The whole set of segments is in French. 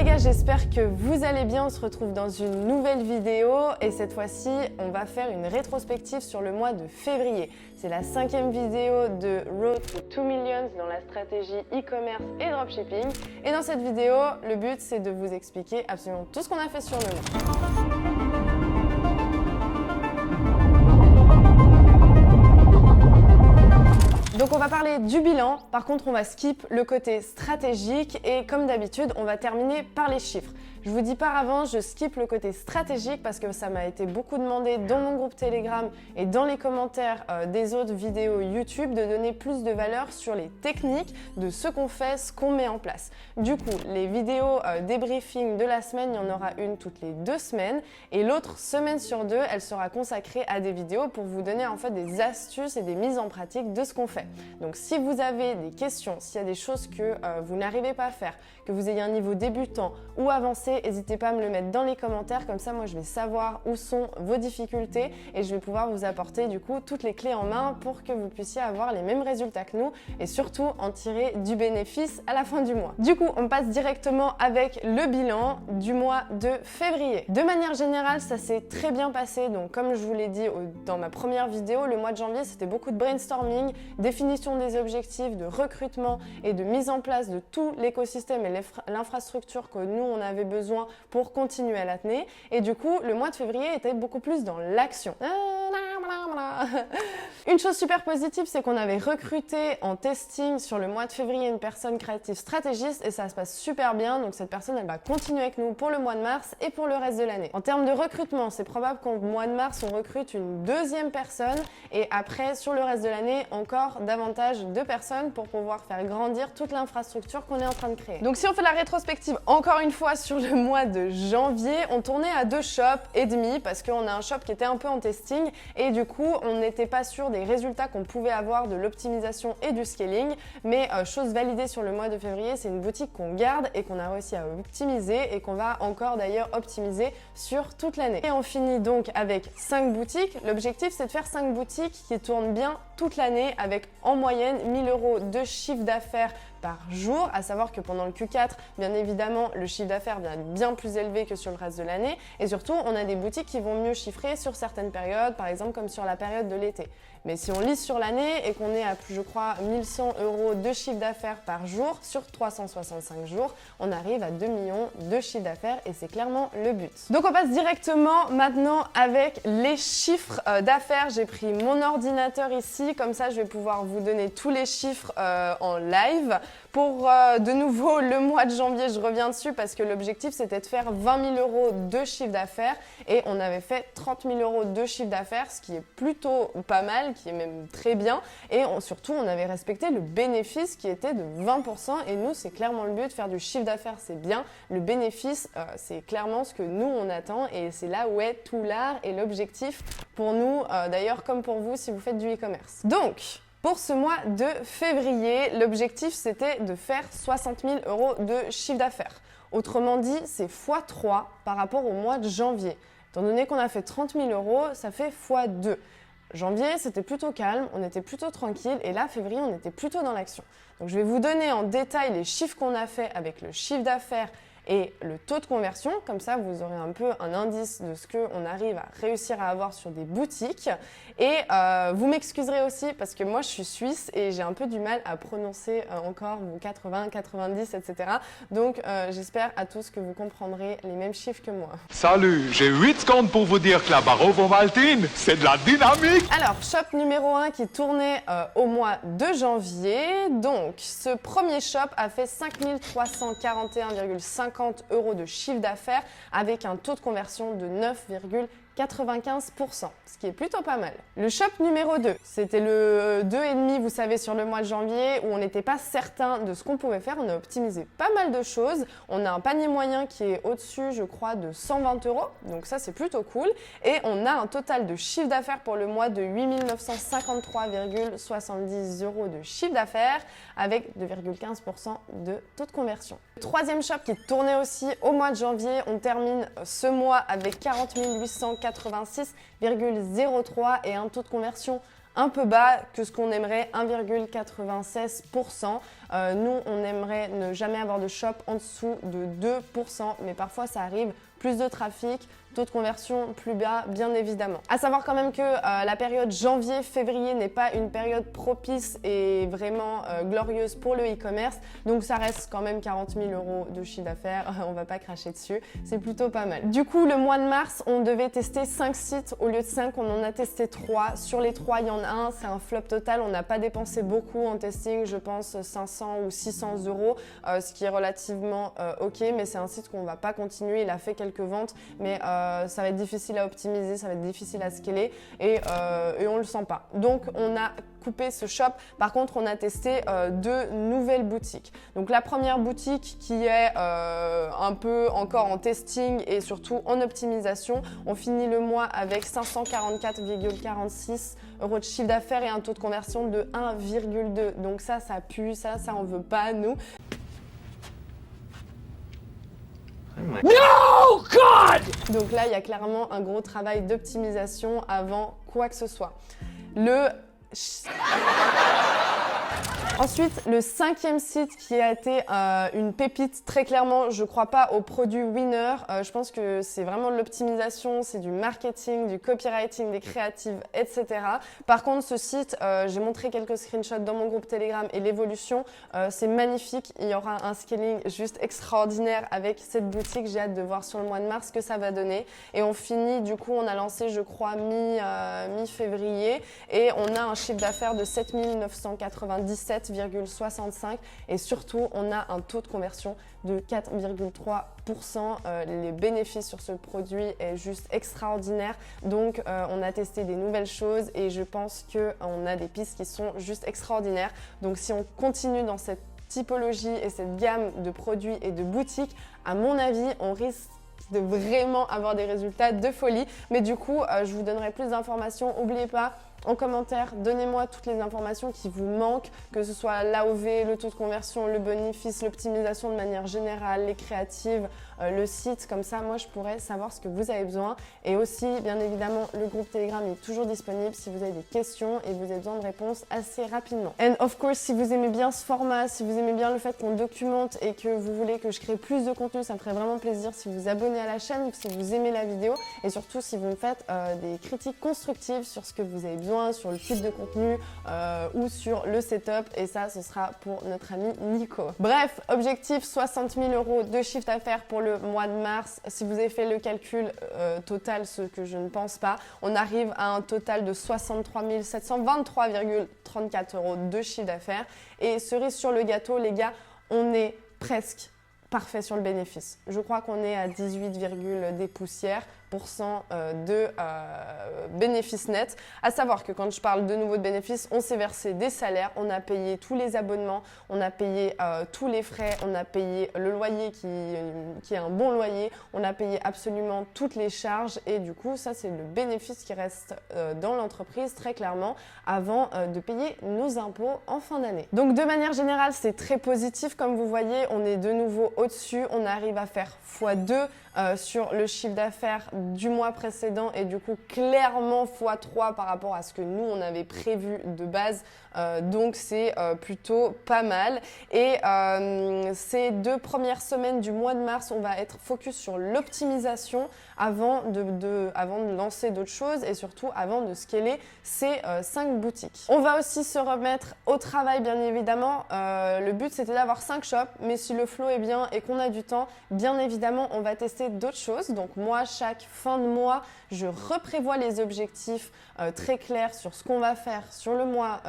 gars, j'espère que vous allez bien. On se retrouve dans une nouvelle vidéo et cette fois-ci, on va faire une rétrospective sur le mois de février. C'est la 5e vidéo de Road to 2 Millions dans la stratégie e-commerce et dropshipping. Et dans cette vidéo, le but, c'est de vous expliquer absolument tout ce qu'on a fait sur le mois. Donc on va parler du bilan, par contre on va skip le côté stratégique et comme d'habitude on va terminer par les chiffres. Je vous dis par avance, je skip le côté stratégique parce que ça m'a été beaucoup demandé dans mon groupe Telegram et dans les commentaires des autres vidéos YouTube de donner plus de valeur sur les techniques de ce qu'on fait, ce qu'on met en place. Du coup, les vidéos débriefing de la semaine, il y en aura une toutes les 2 semaines et l'autre semaine sur 2, elle sera consacrée à des vidéos pour vous donner en fait des astuces et des mises en pratique de ce qu'on fait. Donc si vous avez des questions, s'il y a des choses que vous n'arrivez pas à faire, que vous ayez un niveau débutant ou avancé, n'hésitez pas à me le mettre dans les commentaires, comme ça moi je vais savoir où sont vos difficultés et je vais pouvoir vous apporter du coup toutes les clés en main pour que vous puissiez avoir les mêmes résultats que nous et surtout en tirer du bénéfice à la fin du mois. Du coup, on passe directement avec le bilan du mois de février. De manière générale, ça s'est très bien passé, donc comme je vous l'ai dit dans ma première vidéo, le mois de janvier c'était beaucoup de brainstorming, définition des objectifs, de recrutement et de mise en place de tout l'écosystème et l'infrastructure que nous on avait besoin pour continuer à la tenir. Et du coup, le mois de février était beaucoup plus dans l'action. Une chose super positive, c'est qu'on avait recruté en testing sur le mois de février une personne créative stratégiste et ça se passe super bien. Donc cette personne, elle va continuer avec nous pour le mois de mars et pour le reste de l'année. En termes de recrutement, c'est probable qu'au mois de mars, on recrute une deuxième personne et après, sur le reste de l'année, encore davantage de personnes pour pouvoir faire grandir toute l'infrastructure qu'on est en train de créer. Donc si on fait la rétrospective encore une fois sur le mois de janvier, on tournait à 2 shops et demi parce qu'on a un shop qui était un peu en testing et du coup on n'était pas sûr des résultats qu'on pouvait avoir de l'optimisation et du scaling, mais chose validée sur le mois de février, c'est une boutique qu'on garde et qu'on a réussi à optimiser et qu'on va encore d'ailleurs optimiser sur toute l'année. Et on finit donc avec 5 boutiques. L'objectif c'est de faire 5 boutiques qui tournent bien toute l'année avec en moyenne 1000 € de chiffre d'affaires par jour, à savoir que pendant le Q4, bien évidemment, le chiffre d'affaires vient être bien plus élevé que sur le reste de l'année et surtout, on a des boutiques qui vont mieux chiffrer sur certaines périodes, par exemple comme sur la période de l'été. Mais si on lise sur l'année et qu'on est à plus, je crois, 1100 € de chiffre d'affaires par jour sur 365 jours, on arrive à 2 millions de chiffre d'affaires et c'est clairement le but. Donc on passe directement maintenant avec les chiffres d'affaires. J'ai pris mon ordinateur ici, comme ça je vais pouvoir vous donner tous les chiffres en live. Pour de nouveau le mois de janvier, je reviens dessus parce que l'objectif c'était de faire 20 000 € de chiffre d'affaires et on avait fait 30 000 € de chiffre d'affaires, ce qui est plutôt pas mal, qui est même très bien et surtout on avait respecté le bénéfice qui était de 20% et nous c'est clairement le but, faire du chiffre d'affaires c'est bien, le bénéfice c'est clairement ce que nous on attend et c'est là où est tout l'art et l'objectif pour nous d'ailleurs comme pour vous si vous faites du e-commerce. Donc pour ce mois de février, l'objectif c'était de faire 60 000 € de chiffre d'affaires. Autrement dit, c'est x3 par rapport au mois de janvier. Étant donné qu'on a fait 30 000 €, ça fait x2. Janvier, c'était plutôt calme, on était plutôt tranquille et là, février, on était plutôt dans l'action. Donc je vais vous donner en détail les chiffres qu'on a fait avec le chiffre d'affaires et le taux de conversion, comme ça vous aurez un peu un indice de ce qu'on arrive à réussir à avoir sur des boutiques. Et vous m'excuserez aussi parce que moi je suis suisse et j'ai un peu du mal à prononcer encore 80, 90, etc. Donc j'espère à tous que vous comprendrez les mêmes chiffres que moi. Salut, j'ai 8 secondes pour vous dire que la barre Ovaltine, c'est de la dynamique. Alors, shop numéro 1 qui tournait au mois de janvier. Donc, ce premier shop a fait 5 341,50 € de chiffre d'affaires avec un taux de conversion de 9,95%, ce qui est plutôt pas mal. Le shop numéro 2, c'était le 2,5, vous savez, sur le mois de janvier, où on n'était pas certain de ce qu'on pouvait faire. On a optimisé pas mal de choses. On a un panier moyen qui est au-dessus, je crois, de 120 €. Donc ça, c'est plutôt cool. Et on a un total de chiffre d'affaires pour le mois de 8 953,70 € de chiffre d'affaires avec 2,15% de taux de conversion. Le troisième shop qui tournait aussi au mois de janvier, on termine ce mois avec 40 886,03 et un taux de conversion un peu bas que ce qu'on aimerait, 1,96%. Nous, on aimerait ne jamais avoir de shop en dessous de 2%, mais parfois ça arrive, plus de trafic, taux de conversion plus bas, bien évidemment. À savoir quand même que la période janvier-février n'est pas une période propice et vraiment glorieuse pour le e-commerce, donc ça reste quand même 40 000 € de chiffre d'affaires, on va pas cracher dessus, c'est plutôt pas mal. Du coup, le mois de mars, on devait tester 5 sites au lieu de 5, on en a testé 3. Sur les 3, il y en a un, c'est un flop total, on n'a pas dépensé beaucoup en testing, je pense 500 ou 600 €, ce qui est relativement ok, mais c'est un site qu'on va pas continuer, il a fait quelques ventes, mais ça va être difficile à optimiser, ça va être difficile à scaler et on le sent pas. Donc on a coupé ce shop. Par contre, on a testé 2 nouvelles boutiques. Donc la première boutique qui est un peu encore en testing et surtout en optimisation. On finit le mois avec 544,46 € de chiffre d'affaires et un taux de conversion de 1,2. Donc ça pue, ça on veut pas nous. No, God! Donc là, il y a clairement un gros travail d'optimisation avant quoi que ce soit. Ensuite, le 5e site qui a été une pépite, très clairement, je crois pas au produit winner. Je pense que c'est vraiment de l'optimisation, c'est du marketing, du copywriting, des créatives, etc. Par contre, ce site, j'ai montré quelques screenshots dans mon groupe Telegram et l'évolution, c'est magnifique. Il y aura un scaling juste extraordinaire avec cette boutique. J'ai hâte de voir sur le mois de mars ce que ça va donner. Et on finit, du coup, on a lancé, je crois, mi-février et on a un chiffre d'affaires de 7 997,65 et surtout on a un taux de conversion de 4,3%. Les bénéfices sur ce produit est juste extraordinaire. Donc on a testé des nouvelles choses et je pense qu'on a des pistes qui sont juste extraordinaires. Donc si on continue dans cette typologie et cette gamme de produits et de boutiques, à mon avis, on risque de vraiment avoir des résultats de folie. Mais du coup, je vous donnerai plus d'informations. N'oubliez pas, en commentaire, donnez-moi toutes les informations qui vous manquent, que ce soit l'AOV, le taux de conversion, le bénéfice, l'optimisation de manière générale, les créatives, le site. Comme ça, moi, je pourrais savoir ce que vous avez besoin. Et aussi, bien évidemment, le groupe Telegram est toujours disponible si vous avez des questions et vous avez besoin de réponses assez rapidement. And of course, si vous aimez bien ce format, si vous aimez bien le fait qu'on documente et que vous voulez que je crée plus de contenu, ça me ferait vraiment plaisir si vous vous abonnez à la chaîne, si vous aimez la vidéo et surtout si vous me faites des critiques constructives sur ce que vous avez besoin, sur le type de contenu ou sur le setup, et ça ce sera pour notre ami Nico. Bref, objectif 60 000 € de chiffre d'affaires pour le mois de mars. Si vous avez fait le calcul total, ce que je ne pense pas, on arrive à un total de 63 723,34 € de chiffre d'affaires. Et cerise sur le gâteau, les gars, on est presque parfait sur le bénéfice. Je crois qu'on est à 18, des poussières de bénéfices nets. À savoir que quand je parle de nouveau de bénéfices, on s'est versé des salaires, on a payé tous les abonnements, on a payé tous les frais, on a payé le loyer qui est un bon loyer, on a payé absolument toutes les charges et du coup ça c'est le bénéfice qui reste dans l'entreprise très clairement avant de payer nos impôts en fin d'année. Donc de manière générale c'est très positif, comme vous voyez on est de nouveau au-dessus, on arrive à faire x2 sur le chiffre d'affaires du mois précédent et du coup clairement x3 par rapport à ce que nous on avait prévu de base, donc c'est plutôt pas mal. Et ces 2 premières semaines du mois de mars, on va être focus sur l'optimisation avant de lancer d'autres choses et surtout avant de scaler ces 5 boutiques. On va aussi se remettre au travail bien évidemment. Le but c'était d'avoir 5 shops, mais si le flow est bien et qu'on a du temps, bien évidemment on va tester d'autres choses. Donc moi, chaque fin de mois, je reprévois les objectifs très clairs sur ce qu'on va faire sur le mois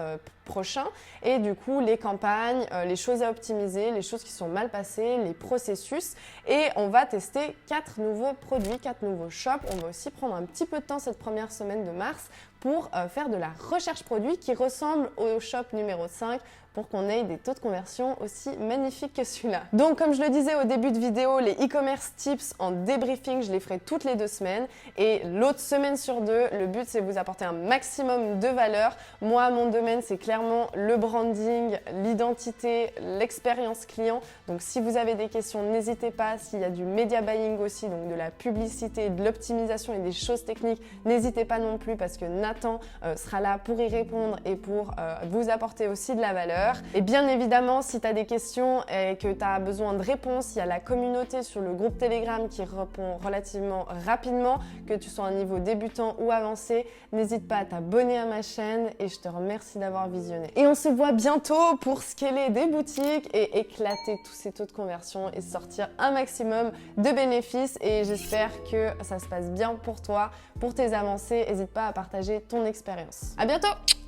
prochain et du coup les campagnes, les choses à optimiser, les choses qui sont mal passées, les processus, et on va tester 4 nouveaux produits, 4 nouveaux shops. On va aussi prendre un petit peu de temps cette première semaine de mars pour faire de la recherche produit qui ressemble au shop numéro 5 pour qu'on ait des taux de conversion aussi magnifiques que celui-là. Donc comme je le disais au début de vidéo, les e-commerce tips en débriefing, je les ferai toutes les 2 semaines et l'autre semaine sur 2, le but c'est de vous apporter un maximum de valeur. Moi, mon domaine c'est clairement le branding, l'identité, l'expérience client. Donc si vous avez des questions, n'hésitez pas. S'il y a du media buying aussi, donc de la publicité, de l'optimisation et des choses techniques, n'hésitez pas non plus parce que Nathan sera là pour y répondre et pour vous apporter aussi de la valeur. valeur. Et bien évidemment, si tu as des questions et que tu as besoin de réponses, il y a la communauté sur le groupe Telegram qui répond relativement rapidement, que tu sois un niveau débutant ou avancé. N'hésite pas à t'abonner à ma chaîne et je te remercie d'avoir visionné. Et on se voit bientôt pour scaler des boutiques et éclater tous ces taux de conversion et sortir un maximum de bénéfices. Et j'espère que ça se passe bien pour toi, pour tes avancées. N'hésite pas à partager ton expérience. À bientôt!